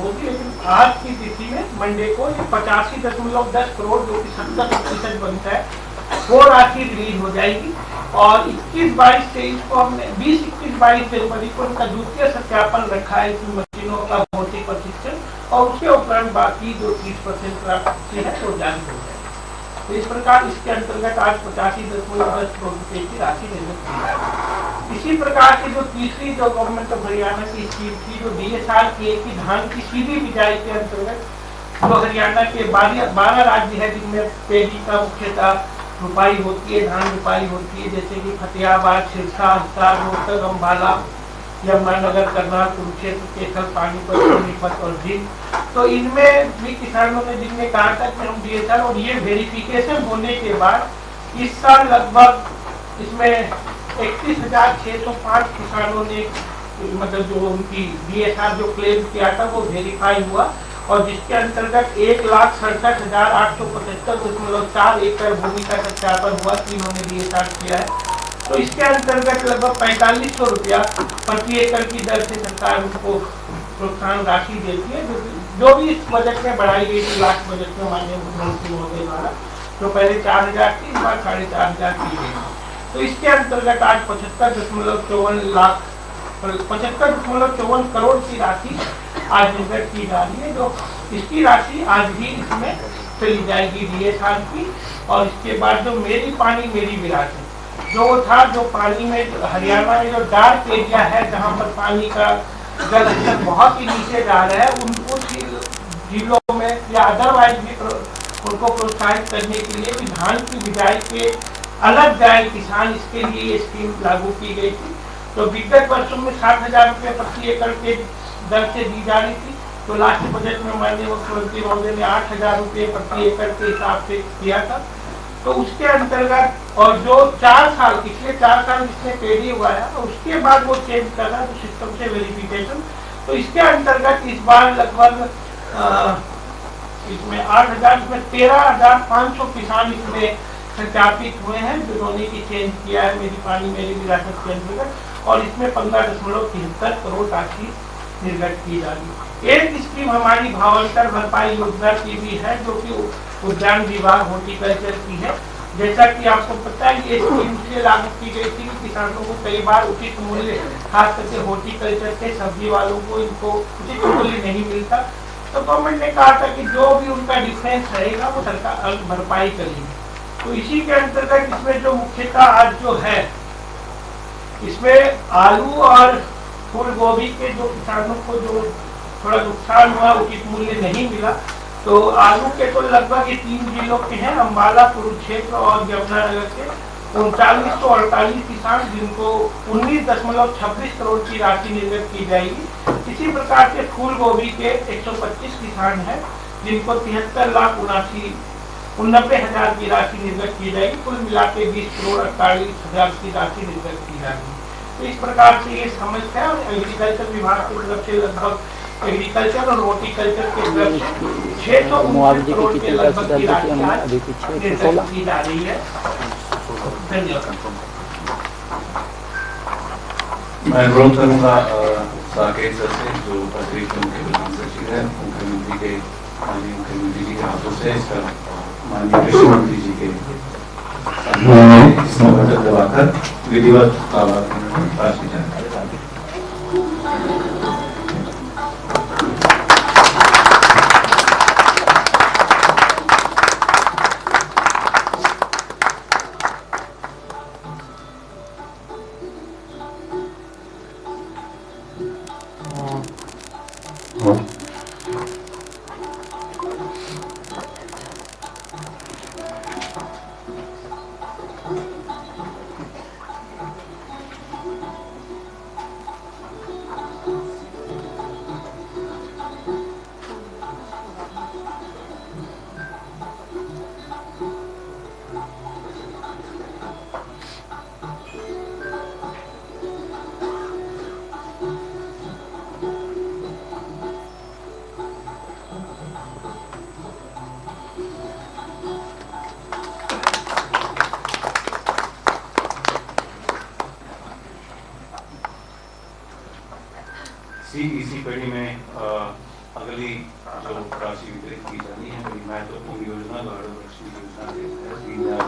होगी, लेकिन आज की तिथि में मंडे को 85.10 करोड़ जो कि 70% बनता है वो राशि रिलीज हो जाएगी। और 21-22-23 को हमने 20-21-22 जनवरी को उनका द्वितीय सत्यापन रखा है इसमें मशीनों का भौतिक प्रशिक्षण, और उसके उपरांत बाकी जो 30% राशि है वो जारी हो जाएगी। तो इस प्रकार इसके अंतर्गत आज 85.10 करोड़ रुपए की राशि निर्मित की जाएगी। इसी प्रकार की जो तीसरी जो गवर्नमेंट ऑफ हरियाणा की स्कीम थी, जो DSR की धान की सीधी बिजाई के अंतर्गत, जो हरियाणा के 12 राज्य है जिनमें पेड़ी का मुख्यतः रुपाई होती है, धान रुपाई होती है, जैसे कि फतेहाबाद, सिरसा, हिसार, रोहतक, अम्बाला, यमुनानगर, करनाल, कुरुक्षेत्र, केसर, पानीपत, सोनीपत और जींद। तो इनमें भी किसानों ने जिनने कहा था कि हम DSR, और ये वेरिफिकेशन होने के बाद इस साल लगभग इसमें 31,605 किसानों ने मतलब जो उनकी DSR जो क्लेम किया था वो वेरीफाई हुआ, और जिसके अंतर्गत 1,67,875.4 एकड़ भूमि का सत्यापन हुआ कि इन्होंने DSR किया है। तो इसके अंतर्गत लगभग 4500 रुपया प्रति एकड़ की दर से सरकार उनको प्रोत्साहन राशि देती है, जो भी इस बजट में बढ़ाई गई थी, लास्ट बजट में माननीय मुख्यमंत्री महोदय द्वारा, जो पहले 4,000 थी, इस बार 4,500 की गई। तो इसके अंतर्गत आज 75.54 करोड़ की राशि आज निर्गत की जा रही है, जो इसकी राशि आज भी इसमें चली जाएगी DSR की। और इसके बाद जो मेरी पानी मेरी विरासत जो था, जो पानी में हरियाणा में जो डार्क एरिया है जहाँ पर पानी का जल स्तर बहुत ही नीचे जा रहा है, उनको जिलों में या अदरवाइज भी उनको प्रोत्साहित करने के लिए भी धान की बिजाई के अलग जाए किसान, इसके लिए ये स्कीम लागू की गई थी। तो विगत वर्षों में 60,000 रुपये प्रति एकड़ के दर से दी जा रही थी, तो लास्ट बजट में माननीय मुख्यमंत्री महोदय ने 8,000 रुपये प्रति एकड़ के हिसाब से किया था। तो उसके अंतर्गत और जो 4 साल पिछले 4 साल जिसने पेड़ी उगाया उसके बाद वो चेंज कर रहा है तो सिस्टम से वेरिफिकेशन। तो इसके अंतर्गत इस बार लगभग इसमें 8,000 इसमें 13,500 किसान इसमें सत्यापित हुए हैं जिन्होंने की चेंज किया है मेरी पानी मेरी विरासत के अंतर्गत, और इसमें 15.73 करोड़ राशि निर्गत की जा रही है। एक स्कीम हमारी भावांतर भरपाई योजना की भी है जो कि उद्यान विभाग हॉर्टिकल्चर की है। जैसा कि आपको पता है ये स्कीम इसलिए लागू की गई थी कि किसानों को कई बार उचित मूल्य, खास करके हॉर्टिकल्चर के सब्जी वालों को इनको उचित मूल्य नहीं मिलता, तो गवर्नमेंट ने कहा था कि जो भी उनका डिफरेंस रहेगा वो सरकार भरपाई करेगी। तो इसी के अंतर्गत इसमें जो मुख्यतः आज जो है इसमें आलू और फूल गोभी के जो किसानों को जो थोड़ा नुकसान हुआ, उचित मूल्य नहीं मिला, तो आलू के तो लगभग ये 3 जिलों के हैं, अम्बाला, कुरुक्षेत्र और यमुनानगर के 3948 किसान जिनको 19.26 करोड़ की राशि निर्गत की जाएगी। इसी प्रकार से फूल गोभी के 125 किसान हैं जिनको 73,79,000 की राशि निर्गत की जाएगी। कुल मिला के 20,48,00,000 की राशि निर्गत की जाएगी। तो इस प्रकार से ये समस्या है, और एग्रीकल्चर विभाग की तरफ से लगभग एग्रीकल्चर और हॉर्टिकल्चर के तरफ से 619 करोड़ के लगभग की राशि निर्गत की जा रही है। धन्यवाद। मैं अनुरोध करूंगा साकेत सर से जो अतिरिक्त मुख्य प्रधान सचिव है, मुख्यमंत्री के माननीय मुख्यमंत्री जी के हाथों से इसका माननीय कृषि मंत्री जी के इसमें बटन दबाकर विधिवत पास की जाए। अगली जो राशि वितरित की जानी है बड़ी महत्वपूर्ण योजना गौरव लक्ष्मी योजना के तहत दीनदयाल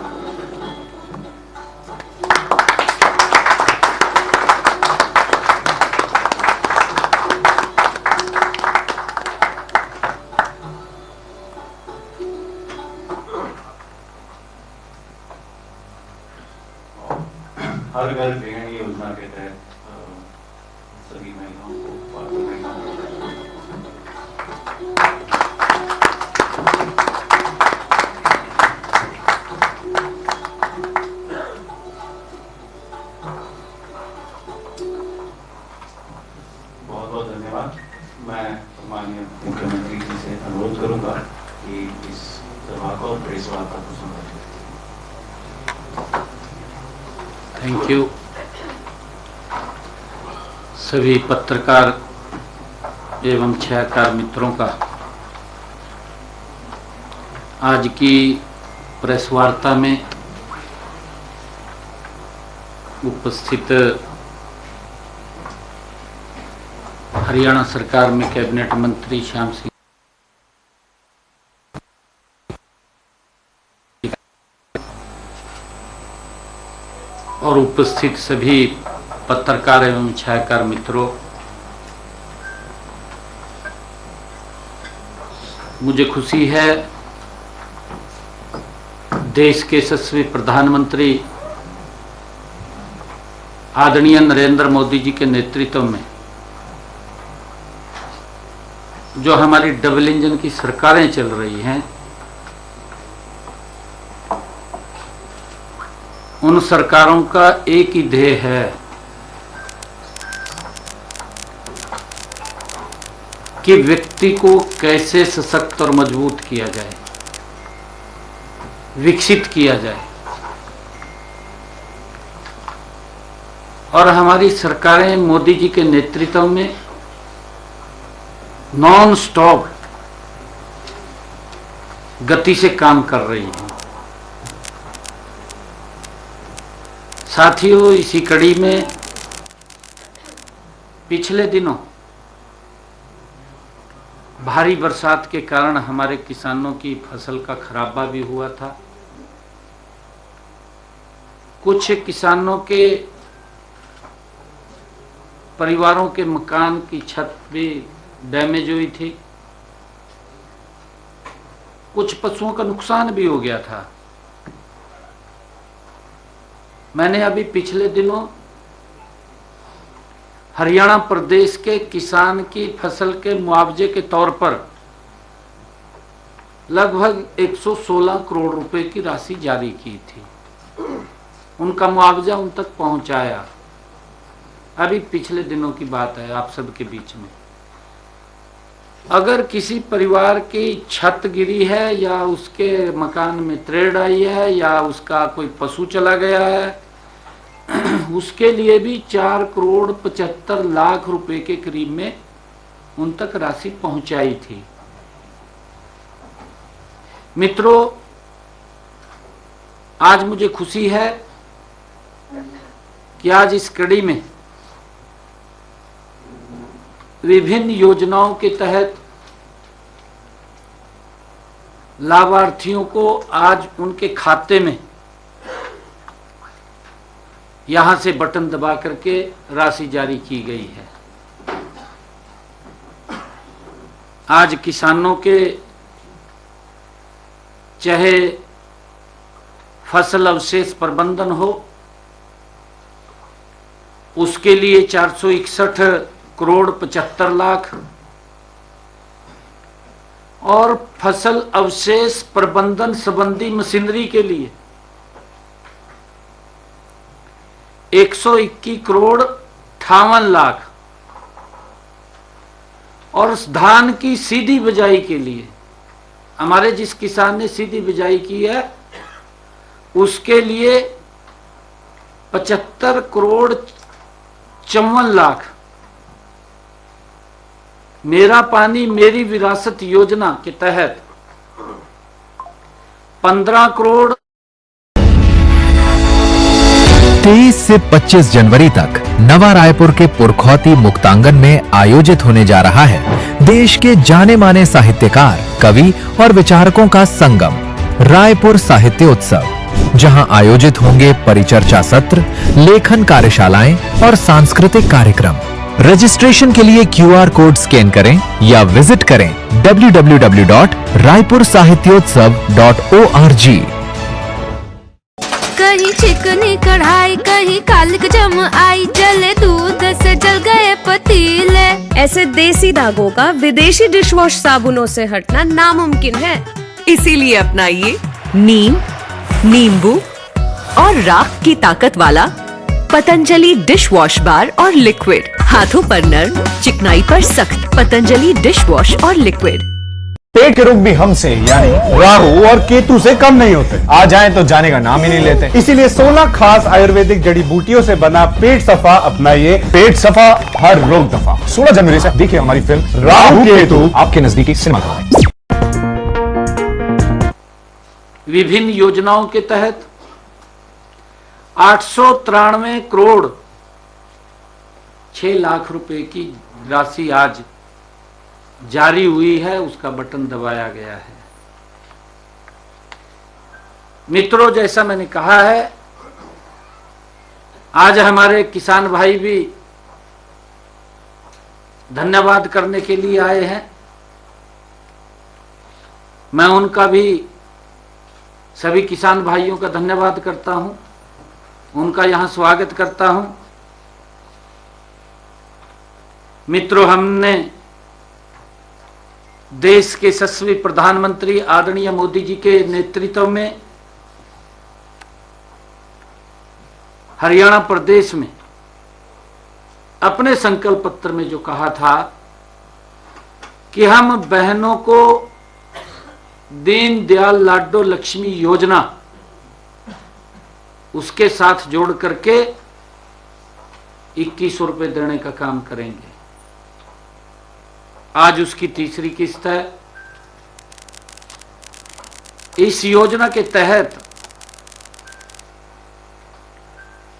हर घर गृहिणी योजना के तहत सभी महिलाओं को पात्र महिलाओं को बहुत बहुत धन्यवाद। मैं माननीय मुख्यमंत्री जी से अनुरोध करूंगा कि इस सभा को और प्रेस वार्ता को संबोधित। Thank you. सभी पत्रकार एवं छायाकार मित्रों का आज की प्रेस वार्ता में उपस्थित हरियाणा सरकार में कैबिनेट मंत्री श्याम सिंह और उपस्थित सभी पत्रकार एवं छायाकार मित्रों, मुझे खुशी है देश के यशस्वी प्रधानमंत्री आदरणीय नरेंद्र मोदी जी के नेतृत्व में जो हमारी डबल इंजन की सरकारें चल रही हैं, उन सरकारों का एक ही ध्येय है कि व्यक्ति को कैसे सशक्त और मजबूत किया जाए, विकसित किया जाए। और हमारी सरकारें मोदी जी के नेतृत्व में नॉन स्टॉप गति से काम कर रही हैं। साथियों, इसी कड़ी में पिछले दिनों भारी बरसात के कारण हमारे किसानों की फसल का खराबा भी हुआ था। कुछ किसानों के परिवारों के मकान की छत भी डैमेज हुई थी। कुछ पशुओं का नुकसान भी हो गया था। मैंने अभी पिछले दिनों हरियाणा प्रदेश के किसान की फसल के मुआवजे के तौर पर लगभग 116 करोड़ रुपए की राशि जारी की थी। उनका मुआवजा उन तक पहुंचाया। अभी पिछले दिनों की बात है आप सबके बीच में। अगर किसी परिवार की छत गिरी है या उसके मकान में त्रेड़ आई है या उसका कोई पशु चला गया है, उसके लिए भी 4 करोड़ 75 लाख रुपए के करीब में उन तक राशि पहुंचाई थी। मित्रों, आज मुझे खुशी है कि आज इस कड़ी में विभिन्न योजनाओं के तहत लाभार्थियों को आज उनके खाते में यहां से बटन दबा करके राशि जारी की गई है। आज किसानों के चाहे फसल अवशेष प्रबंधन हो, उसके लिए 461 करोड़ 75 लाख और फसल अवशेष प्रबंधन संबंधी मशीनरी के लिए 121 करोड़ 58 लाख और धान की सीधी बिजाई के लिए हमारे जिस किसान ने सीधी बिजाई की है उसके लिए 75 करोड़ 54 लाख मेरा पानी मेरी विरासत योजना के तहत 15 करोड़ 23 से 25 जनवरी तक नवा रायपुर के पुरखौती मुक्तांगन में आयोजित होने जा रहा है देश के जाने माने साहित्यकार, कवि और विचारकों का संगम रायपुर साहित्य उत्सव, जहां आयोजित होंगे परिचर्चा सत्र, लेखन कार्यशालाएं और सांस्कृतिक कार्यक्रम। रजिस्ट्रेशन के लिए QR कोड स्कैन करें या विजिट करें www.raipursahityotsav.org। कहीं चिकनी कढ़ाई, कहीं कालिक जम आई, जले दूध से जल गए पतीले। ऐसे देसी दागों का विदेशी डिशवॉश साबुनों से हटना नामुमकिन है। इसीलिए अपनाइए नीम, नींबू और राख की ताकत वाला पतंजलि डिश वॉश बार और लिक्विड। हाथों पर नर्म, चिकनाई पर सख्त। पतंजलि डिश वॉश और लिक्विड। पेट के रोग भी हमसे यानी राहु और केतु से कम नहीं होते। आ जाएं तो जाने का नाम ही नहीं लेते। इसीलिए 16 खास आयुर्वेदिक जड़ी बूटियों से बना पेट सफा अपनाइए। पेट सफा, हर रोग दफा। 16 जनवरी से देखिए हमारी फिल्म राहु केतु आपके नजदीकी सिनेमा में। विभिन्न योजनाओं के तहत 893 करोड़ 6 लाख रुपए की राशि आज जारी हुई है, उसका बटन दबाया गया है। मित्रों, जैसा मैंने कहा है, आज हमारे किसान भाई भी धन्यवाद करने के लिए आए हैं। मैं उनका भी, सभी किसान भाइयों का धन्यवाद करता हूं, उनका यहां स्वागत करता हूं। मित्रों, हमने देश के यशस्वी प्रधानमंत्री आदरणीय मोदी जी के नेतृत्व में हरियाणा प्रदेश में अपने संकल्प पत्र में जो कहा था कि हम बहनों को दीनदयाल लाडो लक्ष्मी योजना उसके साथ जोड़ करके 2100 रुपए देने का काम करेंगे। आज उसकी तीसरी किस्त है। इस योजना के तहत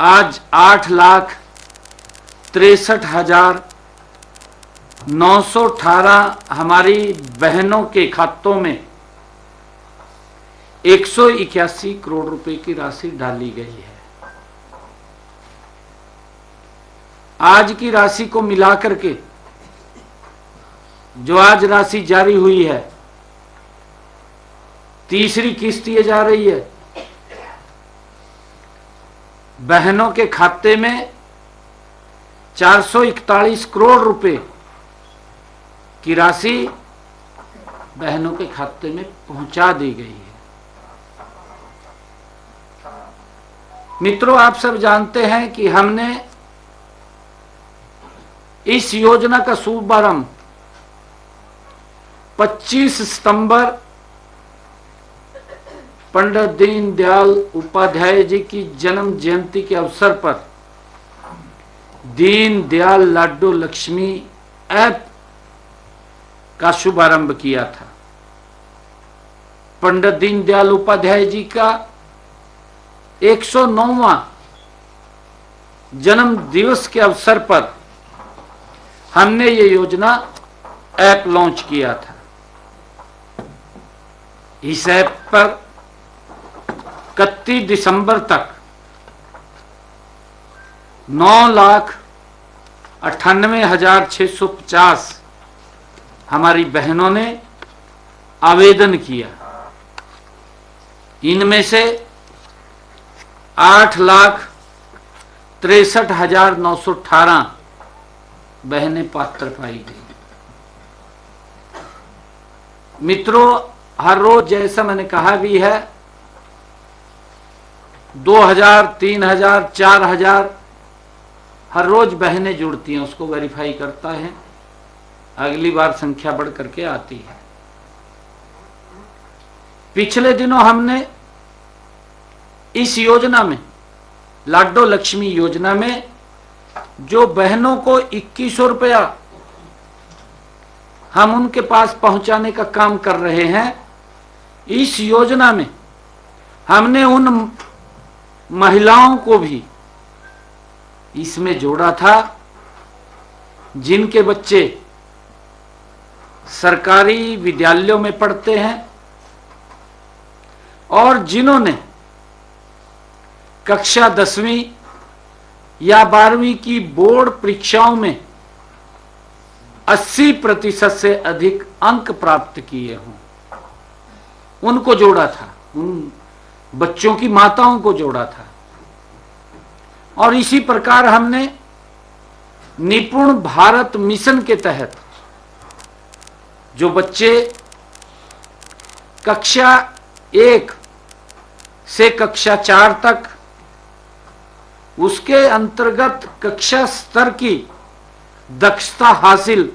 आज 8,63,918 हमारी बहनों के खातों में 181 करोड़ रुपए की राशि डाली गई है। आज की राशि को मिलाकर के जो आज राशि जारी हुई है, तीसरी किस्त ये जा रही है। बहनों के खाते में 441 करोड़ रुपए की राशि बहनों के खाते में पहुंचा दी गई है। मित्रों, आप सब जानते हैं कि हमने इस योजना का शुभारंभ 25 सितंबर पंडित दीनदयाल उपाध्याय जी की जन्म जयंती के अवसर पर दीनदयाल लाडो लक्ष्मी ऐप का शुभारंभ किया था। पंडित दीनदयाल उपाध्याय जी का 109वां जन्म दिवस के अवसर पर हमने ये योजना ऐप लॉन्च किया था। इस ऐप पर 31 दिसंबर तक 9,98,650 हमारी बहनों ने आवेदन किया। इनमें से 8,63,918 बहनें पात्र पाई गई। मित्रों, हर रोज जैसा मैंने कहा भी है, 2000, 3000, 4000 हर रोज बहनें जुड़ती हैं, उसको वेरीफाई करता है, अगली बार संख्या बढ़ करके आती है। पिछले दिनों हमने इस योजना में, लाडो लक्ष्मी योजना में, जो बहनों को 2100 रुपया हम उनके पास पहुंचाने का काम कर रहे हैं। इस योजना में हमने उन महिलाओं को भी इसमें जोड़ा था जिनके बच्चे सरकारी विद्यालयों में पढ़ते हैं और जिन्होंने कक्षा 10वीं या 12वीं की बोर्ड परीक्षाओं में 80% से अधिक अंक प्राप्त किए हों, उनको जोड़ा था, उन बच्चों की माताओं को जोड़ा था। और इसी प्रकार हमने निपुण भारत मिशन के तहत जो बच्चे कक्षा 1 से कक्षा 4 तक उसके अंतर्गत कक्षा स्तर की दक्षता हासिल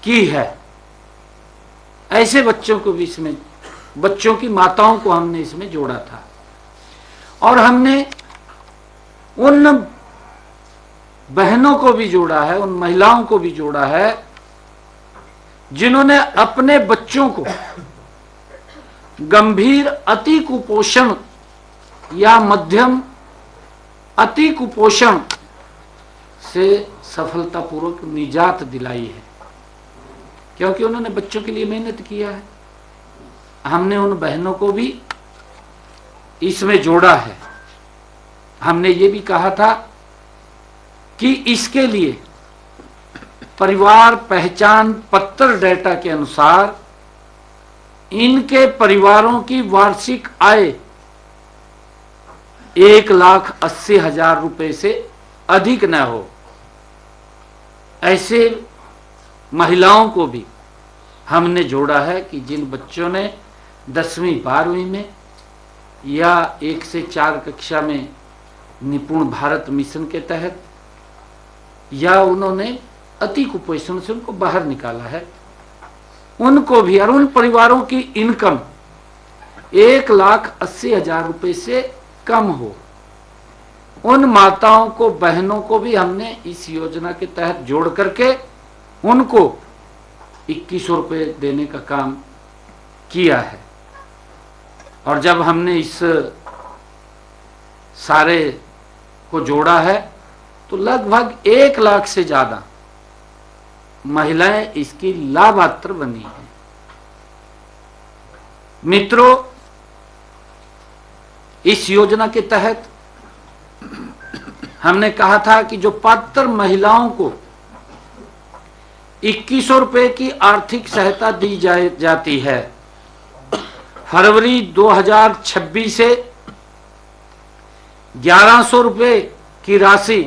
की है, ऐसे बच्चों को भी इसमें, बच्चों की माताओं को हमने इसमें जोड़ा था। और हमने उन बहनों को भी जोड़ा है, उन महिलाओं को भी जोड़ा है जिन्होंने अपने बच्चों को गंभीर अति कुपोषण या मध्यम अति कुपोषण से सफलतापूर्वक निजात दिलाई है, क्योंकि उन्होंने बच्चों के लिए मेहनत किया है। हमने उन बहनों को भी इसमें जोड़ा है। हमने ये भी कहा था कि इसके लिए परिवार पहचान पत्र डेटा के अनुसार इनके परिवारों की वार्षिक आय 1,80,000 रुपए से अधिक न हो, ऐसे महिलाओं को भी हमने जोड़ा है कि जिन बच्चों ने 10वीं 12वीं में या 1 से 4 कक्षा में निपुण भारत मिशन के तहत या उन्होंने अति कुपोषण से उनको बाहर निकाला है, उनको भी, और उन परिवारों की इनकम 1,80,000 रुपए से कम हो, उन माताओं को, बहनों को भी हमने इस योजना के तहत जोड़ करके उनको 2100 रुपए देने का काम किया है। और जब हमने इस सारे को जोड़ा है तो लगभग 1 लाख से ज्यादा महिलाएं इसकी लाभार्थ बनी हैं। मित्रों, इस योजना के तहत हमने कहा था कि जो पात्र महिलाओं को 2100 रुपए की आर्थिक सहायता दी जाती है, फरवरी 2026 से 1100 रुपए की राशि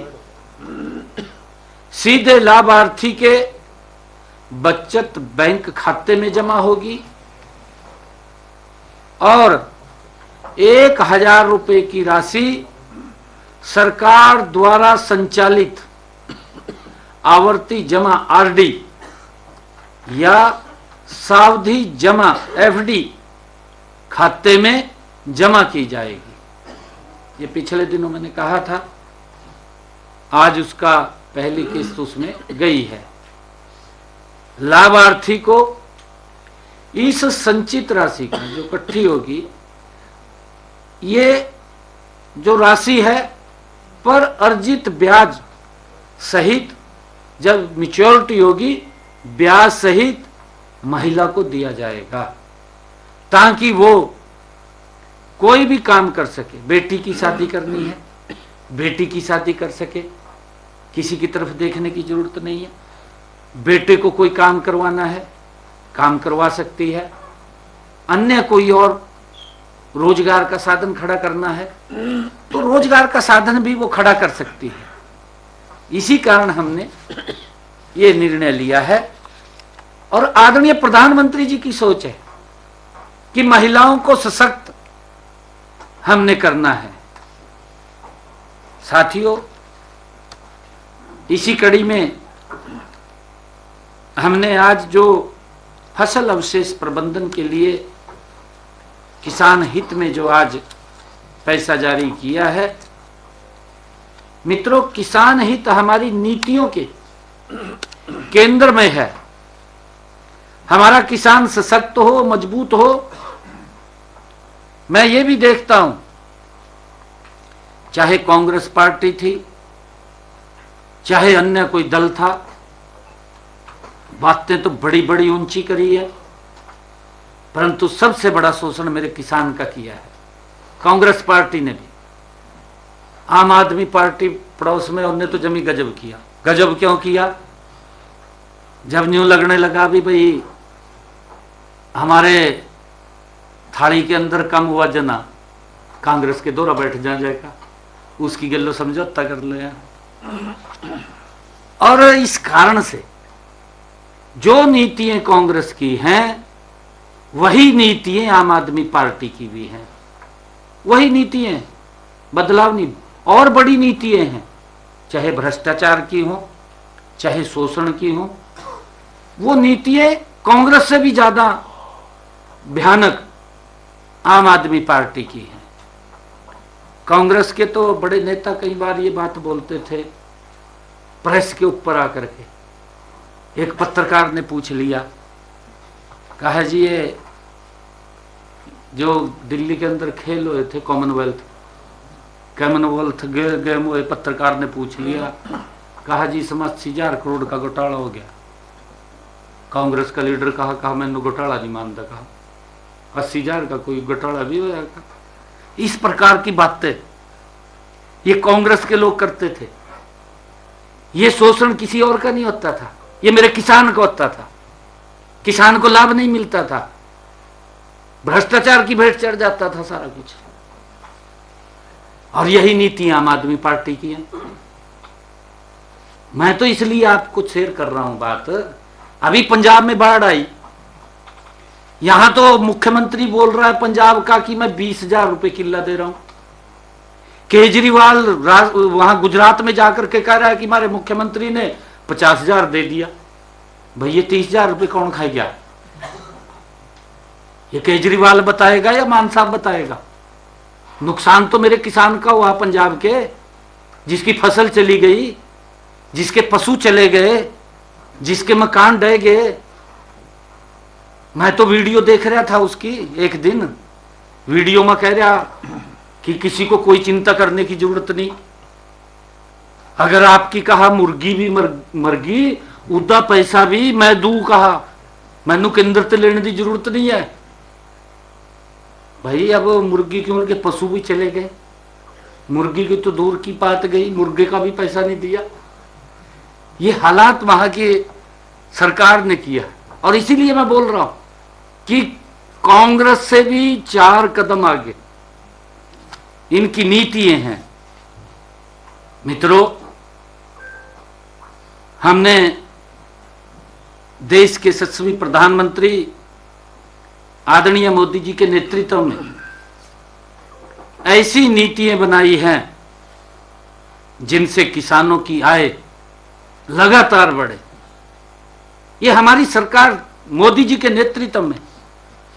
सीधे लाभार्थी के बचत बैंक खाते में जमा होगी और 1,000 रुपए की राशि सरकार द्वारा संचालित आवर्ती जमा आरडी या सावधि जमा एफडी खाते में जमा की जाएगी। ये पिछले दिनों मैंने कहा था, आज उसका पहली किस्त उसमें गई है। लाभार्थी को इस संचित राशि का जो इकट्ठी होगी, ये जो राशि है पर अर्जित ब्याज सहित जब मैच्योरिटी होगी ब्याज सहित महिला को दिया जाएगा, ताकि वो कोई भी काम कर सके। बेटी की शादी करनी है, बेटी की शादी कर सके, किसी की तरफ देखने की जरूरत नहीं है। बेटे को कोई काम करवाना है, काम करवा सकती है। अन्य कोई और रोजगार का साधन खड़ा करना है तो रोजगार का साधन भी वो खड़ा कर सकती है। इसी कारण हमने ये निर्णय लिया है और आदरणीय प्रधानमंत्री जी की सोच है कि महिलाओं को सशक्त हमने करना है। साथियों, इसी कड़ी में हमने आज जो फसल अवशेष प्रबंधन के लिए किसान हित में जो आज पैसा जारी किया है, मित्रों, किसान हित हमारी नीतियों के केंद्र में है। हमारा किसान सशक्त हो, मजबूत हो। मैं ये भी देखता हूं, चाहे कांग्रेस पार्टी थी, चाहे अन्य कोई दल था, बातें तो बड़ी बड़ी ऊंची करी है, परंतु सबसे बड़ा शोषण मेरे किसान का किया है कांग्रेस पार्टी ने भी। आम आदमी पार्टी पड़ोस में, उनने तो जमी गजब किया। गजब क्यों किया? जब न्यू लगने लगा भी भाई हमारे थाली के अंदर कम हुआ जना, कांग्रेस के दौरा बैठ जाएगा, उसकी गल्लो समझौता कर लिया। और इस कारण से जो नीतियां कांग्रेस की हैं वही नीतियां आम आदमी पार्टी की भी हैं, वही नीतियां, बदलाव नहीं। और बड़ी नीतियां हैं, चाहे भ्रष्टाचार की हो, चाहे शोषण की हो, वो नीतियां कांग्रेस से भी ज्यादा भयानक आम आदमी पार्टी की है। कांग्रेस के तो बड़े नेता कई बार ये बात बोलते थे प्रेस के ऊपर आकर के। एक पत्रकार ने पूछ लिया, कहा जी ये जो दिल्ली के अंदर खेल हुए थे कॉमनवेल्थ गेम हुए, पत्रकार ने पूछ लिया, कहा जी इसमें 80,000 करोड़ का घोटाला हो गया। कांग्रेस का लीडर कहा मैंने घोटाला नहीं मानता, कहा 80,000 का कोई घोटाला भी हो जाएगा। इस प्रकार की बातें ये कांग्रेस के लोग करते थे। ये शोषण किसी और का नहीं होता था, ये मेरे किसान का होता था। किसान को लाभ नहीं मिलता था, भ्रष्टाचार की भेंट चढ़ जाता था सारा कुछ। और यही नीति आम आदमी पार्टी की है। मैं तो इसलिए आपको शेयर कर रहा हूं बात। अभी पंजाब में बाढ़ आई, यहां तो मुख्यमंत्री बोल रहा है पंजाब का कि मैं 20,000 रुपए किला दे रहा हूं। केजरीवाल वहां गुजरात में जाकर के कह रहा है कि हमारे मुख्यमंत्री ने 50,000 दे दिया। भाई ये 30,000 रुपए कौन खाएगा? ये केजरीवाल बताएगा या मान साहब बताएगा? नुकसान तो मेरे किसान का हुआ पंजाब के, जिसकी फसल चली गई, जिसके पशु चले गए, जिसके मकान ढह गए। मैं तो वीडियो देख रहा था उसकी, एक दिन वीडियो में कह रहा कि किसी को कोई चिंता करने की जरूरत नहीं। अगर आपकी कहा मुर्गी भी मर गई, उदा पैसा भी मैं दू, कहा मैनू केंद्र से लेने की जरूरत नहीं है। भाई अब मुर्गी के उनके पशु भी चले गए, मुर्गी की तो दूर की बात गई, मुर्गे का भी पैसा नहीं दिया। ये हालात वहां की सरकार ने किया। और इसीलिए मैं बोल रहा हूं कि कांग्रेस से भी 4 कदम आगे इनकी नीतियां हैं। मित्रों, हमने देश के यशस्वी प्रधानमंत्री आदरणीय मोदी जी के नेतृत्व में ऐसी नीतियां बनाई हैं जिनसे किसानों की आय लगातार बढ़े। ये हमारी सरकार मोदी जी के नेतृत्व में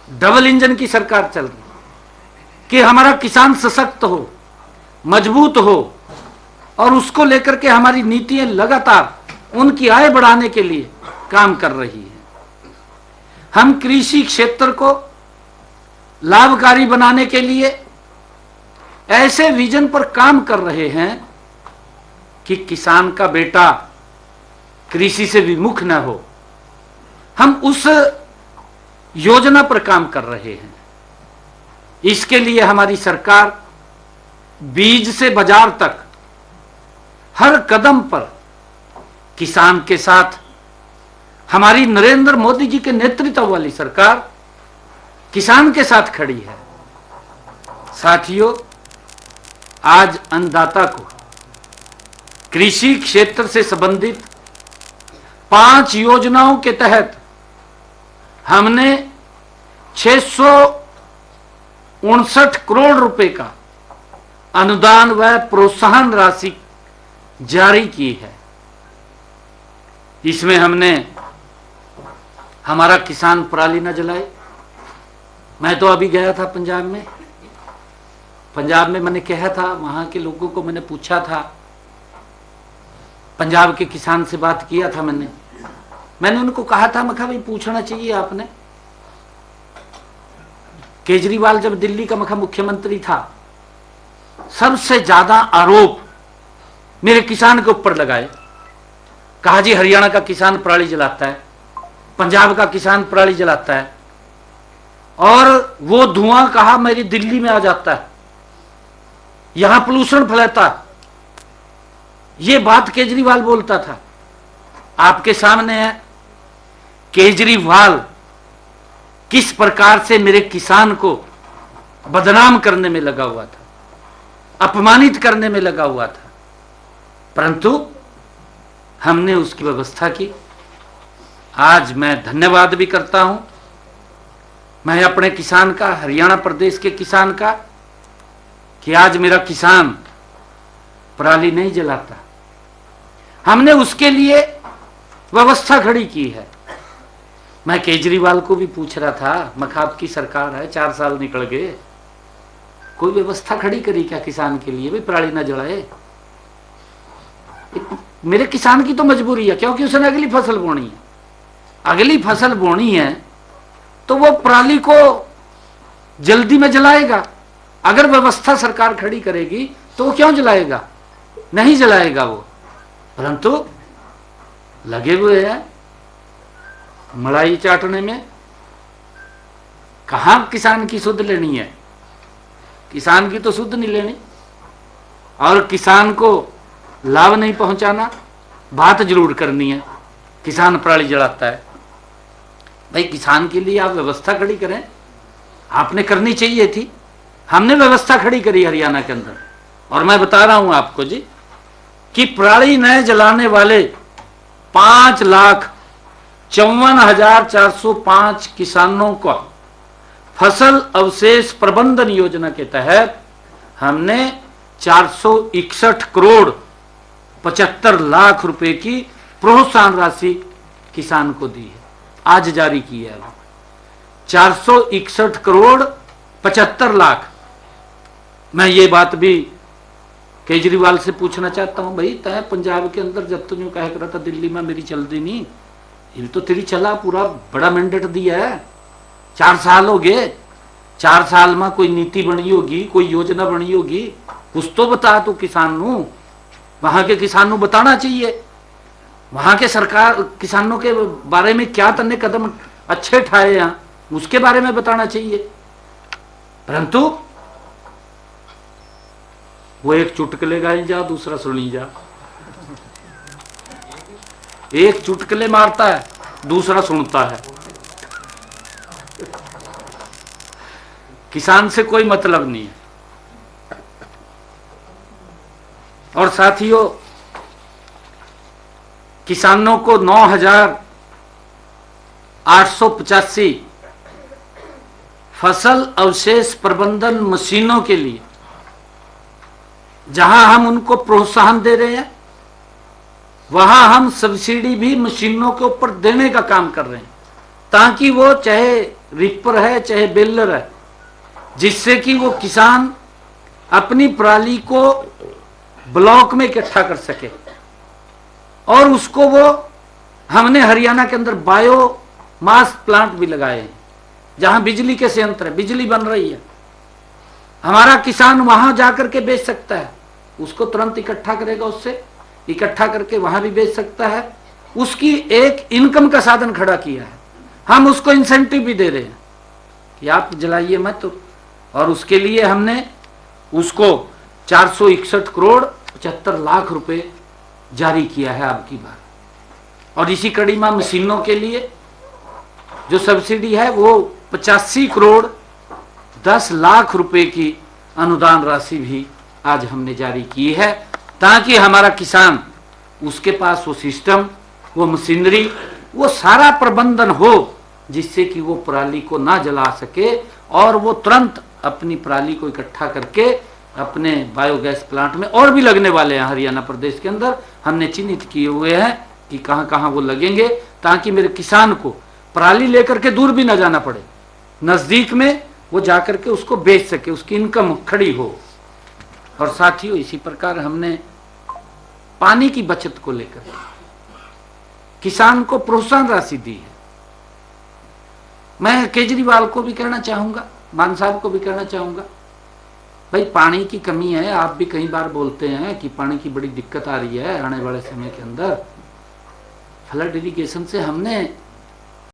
डबल इंजन की सरकार चल रही है कि हमारा किसान सशक्त हो, मजबूत हो, और उसको लेकर के हमारी नीतियां लगातार उनकी आय बढ़ाने के लिए काम कर रही है। हम कृषि क्षेत्र को लाभकारी बनाने के लिए ऐसे विजन पर काम कर रहे हैं कि किसान का बेटा कृषि से विमुख न हो। हम उस योजना पर काम कर रहे हैं। इसके लिए हमारी सरकार बीज से बाजार तक हर कदम पर किसान के साथ, हमारी नरेंद्र मोदी जी के नेतृत्व वाली सरकार किसान के साथ खड़ी है। साथियों, आज अन्नदाता को कृषि क्षेत्र से संबंधित 5 योजनाओं के तहत हमने 659 करोड़ रुपए का अनुदान व प्रोत्साहन राशि जारी की है। इसमें हमने हमारा किसान पराली न जलाए। मैं तो अभी गया था पंजाब में। पंजाब में मैंने कहा था, वहां के लोगों को मैंने पूछा था, पंजाब के किसान से बात किया था मैंने उनको कहा था, मैं कहा भाई पूछना चाहिए आपने। केजरीवाल जब दिल्ली का मुख्यमंत्री था, सबसे ज्यादा आरोप मेरे किसान के ऊपर लगाए कहा जी हरियाणा का किसान पराली जलाता है, पंजाब का किसान पराली जलाता है, और वो धुआं कहा मेरी दिल्ली में आ जाता है, यहां पोल्यूशन फैलाता। ये बात केजरीवाल बोलता था। आपके सामने है केजरीवाल किस प्रकार से मेरे किसान को बदनाम करने में लगा हुआ था, अपमानित करने में लगा हुआ था, परंतु हमने उसकी व्यवस्था की। आज मैं धन्यवाद भी करता हूं मैं अपने किसान का, हरियाणा प्रदेश के किसान का, कि आज मेरा किसान पराली नहीं जलाता। हमने उसके लिए व्यवस्था खड़ी की है। मैं केजरीवाल को भी पूछ रहा था, मैं आपकी सरकार है, 4 साल निकल गए, कोई व्यवस्था खड़ी करी क्या किसान के लिए, भी पराली ना जलाए। मेरे किसान की तो मजबूरी है, क्योंकि उसने अगली फसल बोनी है। अगली फसल बोनी है तो वो पराली को जल्दी में जलाएगा। अगर व्यवस्था सरकार खड़ी करेगी तो वो क्यों जलाएगा, नहीं जलाएगा वो। परंतु लगे हुए हैं मलाई चाटने में। कहां किसान की सुध लेनी है, किसान की तो सुध नहीं लेनी, और किसान को लाभ नहीं पहुंचाना, बात जरूर करनी है। किसान पराली जलाता है, भाई किसान के लिए आप व्यवस्था खड़ी करें, आपने करनी चाहिए थी। हमने व्यवस्था खड़ी करी हरियाणा के अंदर, और मैं बता रहा हूं आपको जी कि पराली न जलाने वाले 5,54,405 किसानों को फसल अवशेष प्रबंधन योजना के तहत हमने 461 करोड़ 75 लाख रुपए की प्रोत्साहन राशि किसान को दी है। आज जारी की है 461 करोड़ 75 लाख। मैं ये बात भी केजरीवाल से पूछना चाहता हूं, भाई तय पंजाब के अंदर जब तुम कह रहा था दिल्ली में मेरी चलती नहीं, ये तो तेरी चला, पूरा बड़ा मैंडेट दिया है, 4 साल हो गए, 4 साल में कोई नीति बनी होगी, कोई योजना बनी होगी, कुछ तो बता तू किसान नू। वहां के किसान नू बताना चाहिए, वहां के सरकार किसानों के बारे में क्या तन्ने कदम अच्छे उठाए हैं उसके बारे में बताना चाहिए। परंतु वो एक चुटकुले गाई जा, दूसरा सुनी जा, एक चुटकुले मारता है, दूसरा सुनता है। किसान से कोई मतलब नहीं है। और साथियों, किसानों को 9,885 फसल अवशेष प्रबंधन मशीनों के लिए जहां हम उनको प्रोत्साहन दे रहे हैं, वहां हम सब्सिडी भी मशीनों के ऊपर देने का काम कर रहे हैं, ताकि वो चाहे रिपर है चाहे बेलर है, जिससे कि वो किसान अपनी पराली को ब्लॉक में इकट्ठा कर सके। और उसको वो हमने हरियाणा के अंदर बायो मास प्लांट भी लगाए हैं, जहां बिजली के संयंत्र है, बिजली बन रही है। हमारा किसान वहां जाकर के बेच सकता है, उसको तुरंत इकट्ठा करेगा, उससे इकट्ठा करके वहां भी बेच सकता है। उसकी एक इनकम का साधन खड़ा किया है। हम उसको इंसेंटिव भी दे रहे हैं कि आप जलाइए मत, और उसके लिए हमने उसको 461 करोड़ 75 लाख रुपए जारी किया है अब की बार। और इसी कड़ी में मशीनों के लिए जो सब्सिडी है वो 85 करोड़ 10 लाख रुपए की अनुदान राशि भी आज हमने जारी की है, ताकि हमारा किसान, उसके पास वो सिस्टम, वो मशीनरी, वो सारा प्रबंधन हो, जिससे कि वो पराली को ना जला सके और वो तुरंत अपनी पराली को इकट्ठा करके अपने बायोगैस प्लांट में, और भी लगने वाले हैं हरियाणा प्रदेश के अंदर, हमने चिन्हित किए हुए हैं कि कहां कहां वो लगेंगे, ताकि मेरे किसान को पराली लेकर के दूर भी ना जाना पड़े, नजदीक में वो जाकर के उसको बेच सके, उसकी इनकम खड़ी हो। और साथियों, इसी प्रकार हमने पानी की बचत को लेकर किसान को प्रोत्साहन राशि दी है। मैं केजरीवाल को भी कहना चाहूंगा, मान साहब को भी कहना चाहूंगा, भाई पानी की कमी है, आप भी कई बार बोलते हैं कि पानी की बड़ी दिक्कत आ रही है आने वाले समय के अंदर। फ्लड इरिगेशन से हमने